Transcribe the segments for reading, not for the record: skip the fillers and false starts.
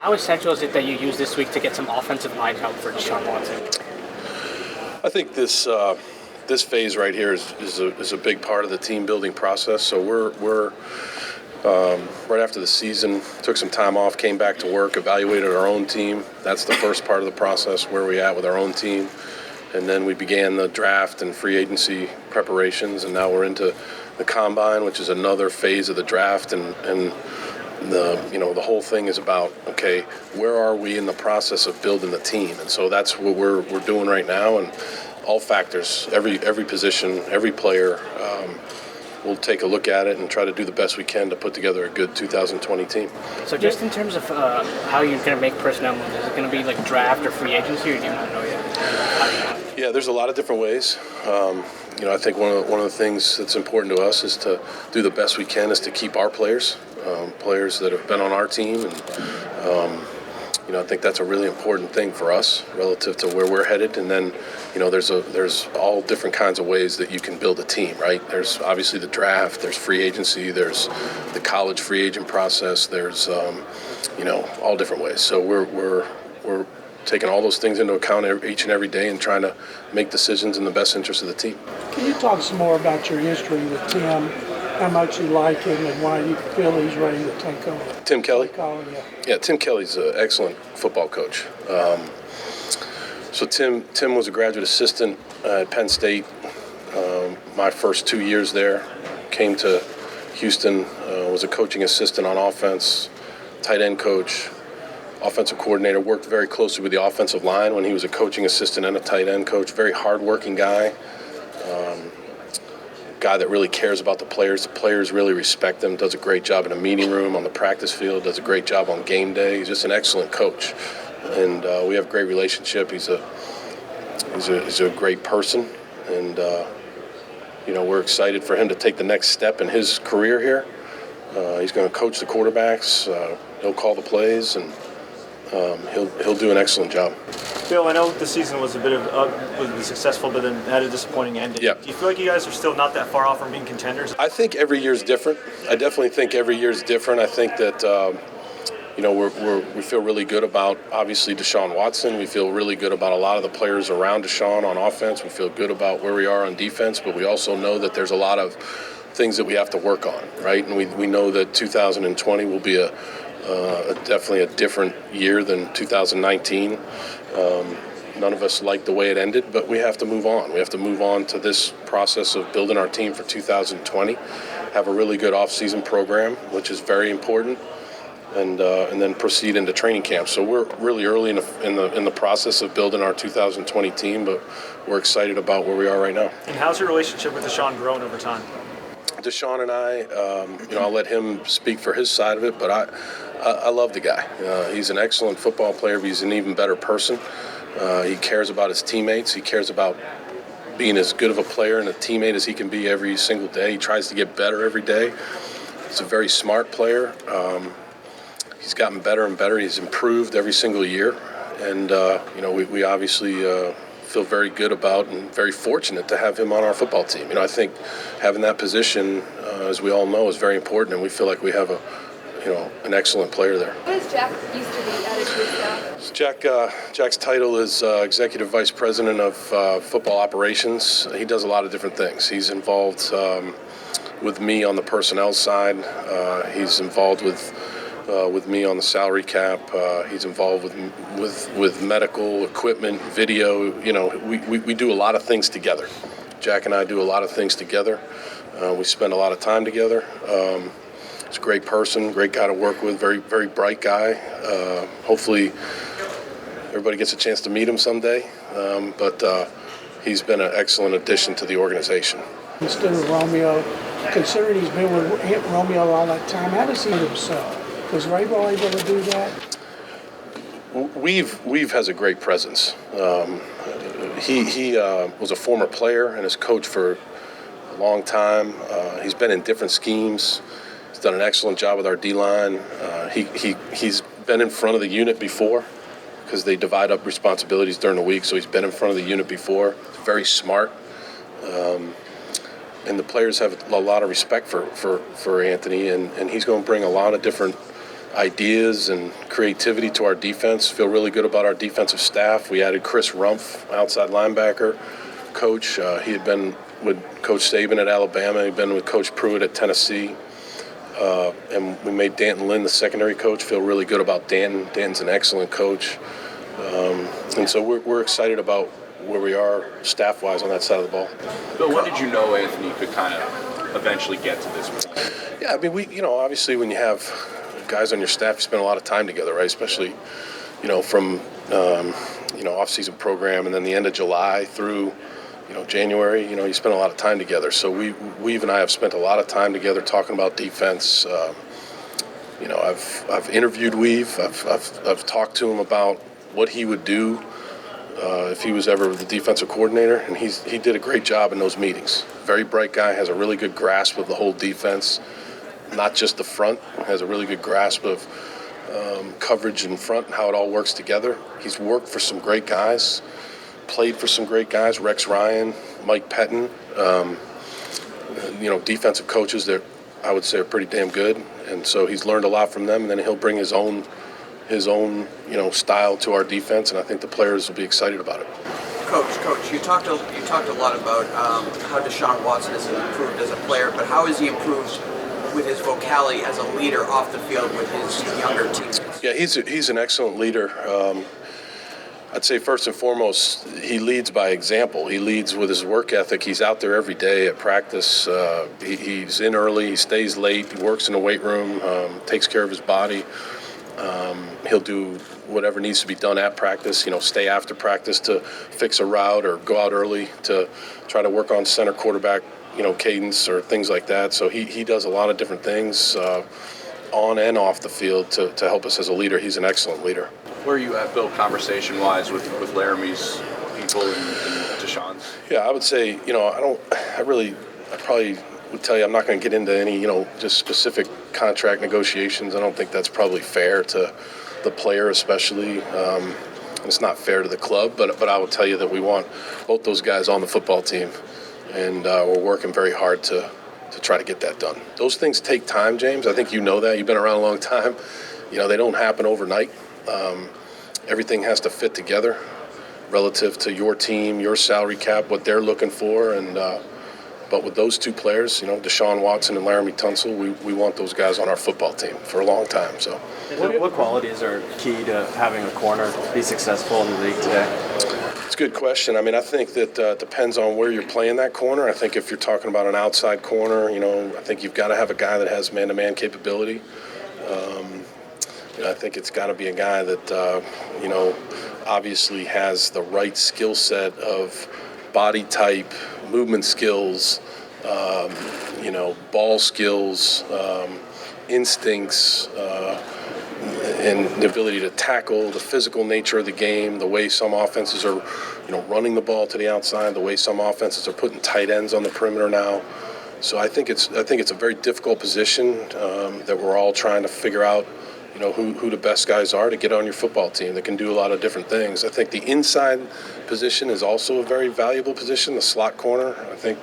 How essential is it that you use this week to get some offensive line help for Deshaun Watson? I think this phase right here is a big part of the team building process. So we're right after the season, took some time off, came back to work, evaluated our own team. That's the first part of the process, where we at with our own team. And then we began the draft and free agency preparations, and now we're into the combine, which is another phase of the draft. And the whole thing is about, okay, where are we in the process of building the team? And so that's what we're doing right now. And all factors, every position, every player, we'll take a look at it and try to do the best we can to put together a good 2020 team. So just in terms of how you're going to make personnel moves, is it going to be like draft or free agency, or do you not know yet? Yeah, there's a lot of different ways. I think one of the things that's important to us is to do the best we can is to keep our players that have been on our team. And I think that's a really important thing for us relative to where we're headed. And then, there's all different kinds of ways that you can build a team, right? There's obviously the draft, there's free agency, there's the college free agent process, there's, all different ways. So we're taking all those things into account each and every day and trying to make decisions in the best interest of the team. Can you talk some more about your history with Tim, how much you like him, and why you feel he's ready to take over? Tim Kelly? Yeah, Tim Kelly's an excellent football coach. So Tim was a graduate assistant at Penn State. My first 2 years there, came to Houston, was a coaching assistant on offense, tight end coach, offensive coordinator, worked very closely with the offensive line when he was a coaching assistant and a tight end coach. Very hardworking guy, guy that really cares about the players. The players really respect him, does a great job in a meeting room, on the practice field, does a great job on game day. He's just an excellent coach. And we have a great relationship. He's a great person. And, we're excited for him to take the next step in his career here. He's going to coach the quarterbacks. He'll call the plays, and he'll do an excellent job. Bill, I know the season was was successful, but then had a disappointing ending. Yeah. Do you feel like you guys are still not that far off from being contenders? I think every year is different. I definitely think every year is different. I think that we feel really good about, obviously, Deshaun Watson. We feel really good about a lot of the players around Deshaun on offense. We feel good about where we are on defense, but we also know that there's a lot of things that we have to work on, right? And we know that 2020 will be definitely a different year than 2019. None of us like the way it ended, but we have to move on. We have to move on to this process of building our team for 2020, have a really good off-season program, which is very important, and then proceed into training camp. So we're really early in the process of building our 2020 team, but we're excited about where we are right now. And how's your relationship with Deshaun grown over time? Deshaun and I, I'll let him speak for his side of it, but I love the guy. He's an excellent football player, but he's an even better person. He cares about his teammates. He cares about being as good of a player and a teammate as he can be every single day. He tries to get better every day. He's a very smart player. He's gotten better and better. He's improved every single year. And, we obviously feel very good about and very fortunate to have him on our football team. I think having that position, as we all know, is very important, and we feel like we have an excellent player there. What does Jack Easterby add to his staff? Jack's title is Executive Vice President of Football Operations. He does a lot of different things. He's involved with me on the personnel side. He's involved with me on the salary cap. He's involved with medical equipment, video. We do a lot of things together. Jack and I do a lot of things together. We spend a lot of time together. He's a great person, great guy to work with, very, very bright guy. Hopefully everybody gets a chance to meet him someday. But he's been an excellent addition to the organization. Instead of Romeo, considering he's been with Romeo all that time, how does he himself? Was Rabel able to do that? Weave has a great presence. He was a former player and has coached for a long time. He's been in different schemes. He's done an excellent job with our D-line. He's been in front of the unit before because they divide up responsibilities during the week, so he's been in front of the unit before. He's very smart. And the players have a lot of respect for Anthony, and he's going to bring a lot of different ideas and creativity to our defense. Feel really good about our defensive staff. We added Chris Rumpf, outside linebacker coach. He had been with Coach Saban at Alabama. He'd been with Coach Pruitt at Tennessee. And we made Danton Lynn the secondary coach. Feel really good about Danton. Danton's an excellent coach. And so we're excited about where we are staff-wise on that side of the ball. Bill, when did you know Anthony could kind of eventually get to this point? Yeah, I mean, obviously when you have guys on your staff, you spend a lot of time together, right? Especially, from, off-season program and then the end of July through, January, you spend a lot of time together. So Weave and I have spent a lot of time together talking about defense. I've interviewed Weave. I've talked to him about what he would do if he was ever the defensive coordinator, and he did a great job in those meetings. Very bright guy, has a really good grasp of the whole defense, not just the front, has a really good grasp of coverage in front and how it all works together. He's worked for some great guys, played for some great guys, Rex Ryan, Mike Pettin, defensive coaches that I would say are pretty damn good. And so he's learned a lot from them, and then he'll bring his own style to our defense, and I think the players will be excited about it. Coach, you talked a lot about how Deshaun Watson has improved as a player, but how has he improved with his vocality as a leader off the field with his younger teammates? Yeah, he's an excellent leader. I'd say first and foremost, he leads by example. He leads with his work ethic. He's out there every day at practice. He's in early, he stays late, he works in the weight room, takes care of his body. He'll do whatever needs to be done at practice, stay after practice to fix a route or go out early to try to work on center quarterback, cadence or things like that. So he does a lot of different things on and off the field to help us as a leader. He's an excellent leader. Where are you at, Bill, conversation-wise with Laramie's people and Deshaun's? Yeah, I would say, I probably would tell you I'm not going to get into any, just specific contract negotiations. I don't think that's probably fair to the player especially. It's not fair to the club, but I will tell you that we want both those guys on the football team, and we're working very hard to try to get that done. Those things take time, James. I think you know that. You've been around a long time. They don't happen overnight. Everything has to fit together relative to your team, your salary cap, what they're looking for, and but with those two players, Deshaun Watson and Laremy Tunsil, we want those guys on our football team for a long time. So, what qualities are key to having a corner be successful in the league today? It's a good question. I mean, I think that depends on where you're playing that corner. I think if you're talking about an outside corner, I think you've got to have a guy that has man-to-man capability. I think it's got to be a guy that, obviously has the right skill set of body type, movement skills, ball skills, instincts, and the ability to tackle, the physical nature of the game, the way some offenses are, running the ball to the outside, the way some offenses are putting tight ends on the perimeter now. So I think it's a very difficult position that we're all trying to figure out, who the best guys are to get on your football team that can do a lot of different things. I think the inside position is also a very valuable position, the slot corner. I think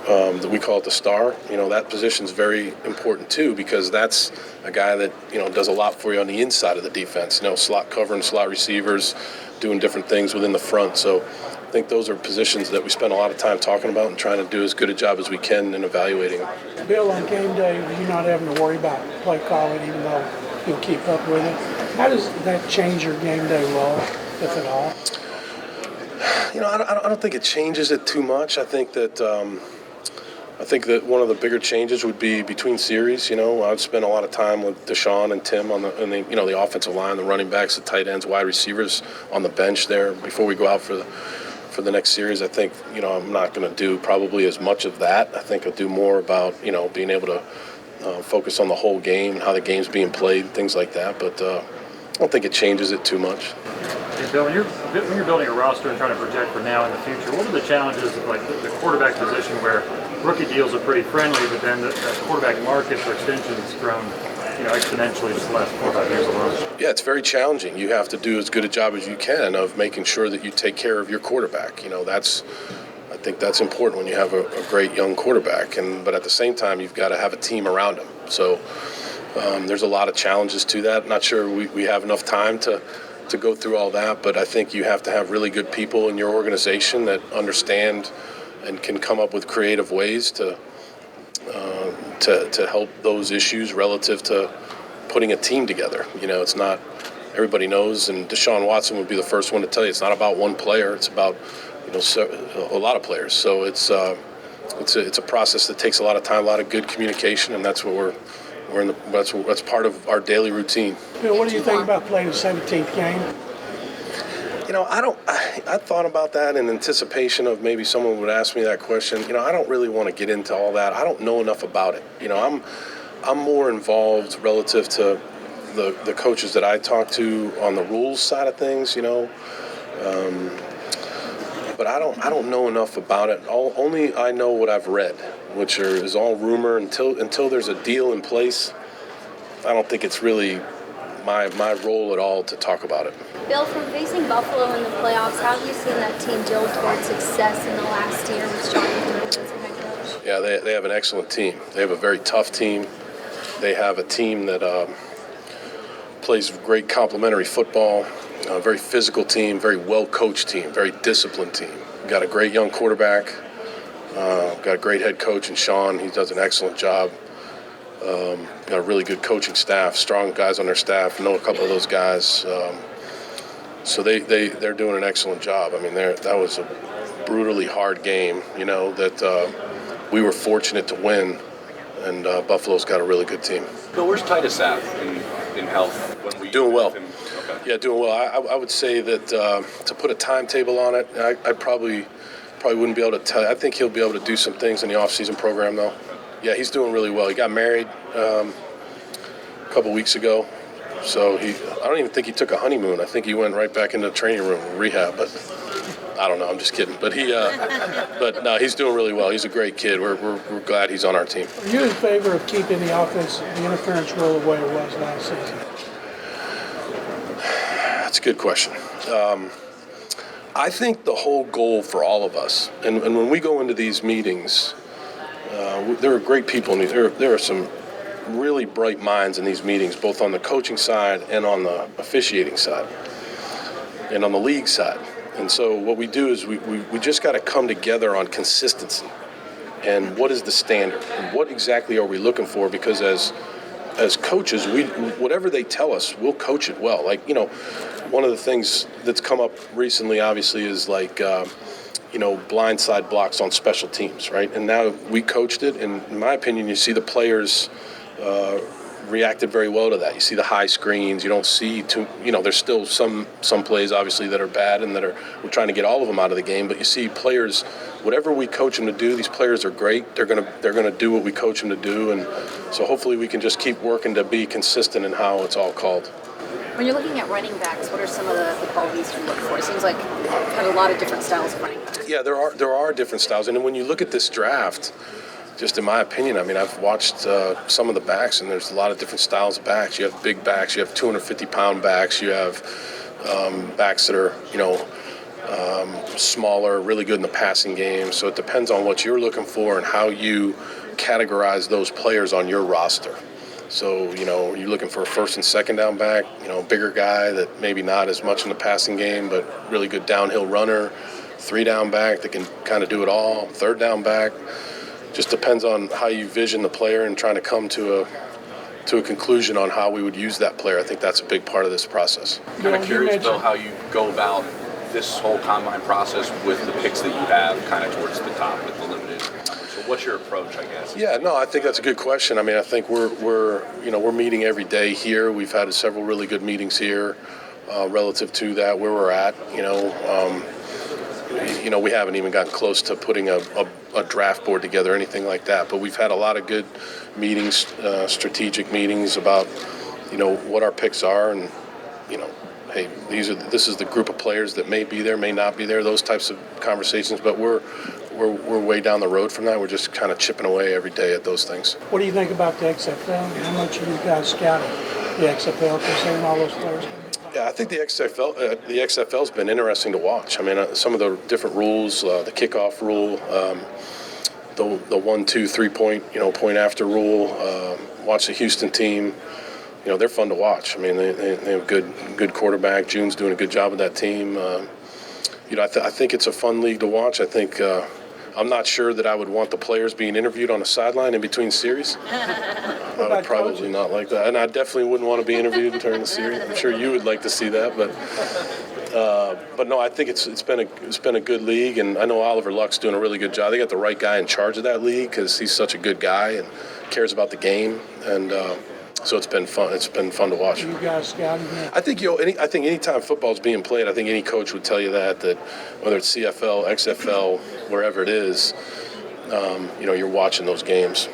that we call it the star. That position is very important too, because that's a guy that, does a lot for you on the inside of the defense, slot covering, slot receivers, doing different things within the front. So I think those are positions that we spend a lot of time talking about and trying to do as good a job as we can in evaluating them. Bill, on game day, you're not having to worry about play calling, even though you'll keep up with it. How does that change your game day role, if at all? I don't think it changes it too much. I think that one of the bigger changes would be between series. I've spent a lot of time with Deshaun and Tim on the offensive line, the running backs, the tight ends, wide receivers on the bench there before we go out for the next series. I think I'm not going to do probably as much of that. I think I'll do more about being able to focus on the whole game and how the game's being played, things like that. But I don't think it changes it too much. Hey Bill, when you're building a roster and trying to project for now and the future, what are the challenges of the quarterback position where rookie deals are pretty friendly, but then the quarterback market for extensions has grown exponentially just the last 4 or 5 years alone? Yeah, it's very challenging. You have to do as good a job as you can of making sure that you take care of your quarterback. I think that's important when you have a great young quarterback, but at the same time, you've got to have a team around him. So There's a lot of challenges to that. Not sure we have enough time to go through all that, but I think you have to have really good people in your organization that understand and can come up with creative ways to help those issues relative to putting a team together. It's not, everybody knows, and Deshaun Watson would be the first one to tell you, it's not about one player, it's about a lot of players. So it's a process that takes a lot of time, a lot of good communication, and that's what that's part of our daily routine. Bill, what do you think about playing the 17th game? I thought about that in anticipation of maybe someone would ask me that question. I don't really want to get into all that. I don't know enough about it. I'm more involved relative to the coaches that I talk to on the rules side of things, but I don't know enough about it. Only I know what I've read, which is all rumor. Until there's a deal in place, I don't think it's really my role at all to talk about it. Bill, from facing Buffalo in the playoffs, how have you seen that team build towards success in the last year with Sean McDermott as a head coach? Yeah, they have an excellent team. They have a very tough team. They have a team that plays great complementary football, a very physical team, very well-coached team, very disciplined team. Got a great young quarterback, got a great head coach in Sean. He does an excellent job. Got a really good coaching staff, strong guys on their staff. Know a couple of those guys. So they're doing an excellent job. I mean, that was a brutally hard game, that we were fortunate to win, and Buffalo's got a really good team. Bill, where's Tytus at in health? Doing well. Okay. Yeah, doing well. I would say that to put a timetable on it, I probably wouldn't be able to tell you. I think he'll be able to do some things in the off-season program, though. Yeah, he's doing really well. He got married a couple weeks ago. So I don't even think he took a honeymoon. I think he went right back into the training room, rehab. But I don't know. I'm just kidding. But but no, he's doing really well. He's a great kid. We're glad he's on our team. Are you in favor of keeping the offense, the interference rule the way it was last season? That's a good question. I think the whole goal for all of us, and when we go into these meetings, there are great people in these. There are some really bright minds in these meetings, both on the coaching side and on the officiating side and on the league side. And so what we do is we just got to come together on consistency and what is the standard and what exactly are we looking for, because as coaches, whatever they tell us, we'll coach it well. Like, one of the things that's come up recently, obviously, is like, blindside blocks on special teams, right? And now we coached it, and in my opinion, you see the players reacted very well to that. You see the high screens. You don't see there's still some plays obviously that are bad and we're trying to get all of them out of the game. But you see players, whatever we coach them to do, these players are great. They're gonna do what we coach them to do, and so hopefully we can just keep working to be consistent in how it's all called. When you're looking at running backs, what are some of the qualities you look for? It seems like you've had a lot of different styles of running backs. Yeah, there are different styles, and when you look at this draft, just in my opinion, I mean, I've watched some of the backs, and there's a lot of different styles of backs. You have big backs, you have 250-pound backs, you have backs that are, smaller, really good in the passing game. So it depends on what you're looking for and how you categorize those players on your roster. So, you're looking for a first and second down back, bigger guy that maybe not as much in the passing game, but really good downhill runner, 3-down back that can kind of do it all, 3rd down back. Just depends on how you vision the player and trying to come to a conclusion on how we would use that player. I think that's a big part of this process. Kind of curious, Bill, how you go about this whole combine process with the picks that you have kind of towards the top with the limited. So what's your approach, I guess? Yeah, no, I think that's a good question. I mean, I think we're meeting every day here. We've had several really good meetings here relative to that, where we're at. We haven't even gotten close to putting a draft board together or anything like that. But we've had a lot of good meetings, strategic meetings about, what our picks are, and, hey, this is the group of players that may be there, may not be there. Those types of conversations. But we're way down the road from that. We're just kind of chipping away every day at those things. What do you think about the XFL? How much are you guys scouting the XFL, considering all those players? Yeah, I think the XFL's been interesting to watch. I mean, some of the different rules, the kickoff rule, the 1, 2, 3 point, point after rule, watch the Houston team. You know, they're fun to watch. I mean, they have good quarterback. June's doing a good job with that team. You know, I think it's a fun league to watch. I think I'm not sure that I would want the players being interviewed on a sideline in between series. I would probably not like that, and I definitely wouldn't want to be interviewed during the series. I'm sure you would like to see that, but no, I think it's been a good league, and I know Oliver Luck's doing a really good job. They got the right guy in charge of that league because he's such a good guy and cares about the game, and so it's been fun. It's been fun to watch. You guys scouting that? I think I think anytime football's being played, I think any coach would tell you that whether it's CFL, XFL, wherever it is, you know, you're watching those games.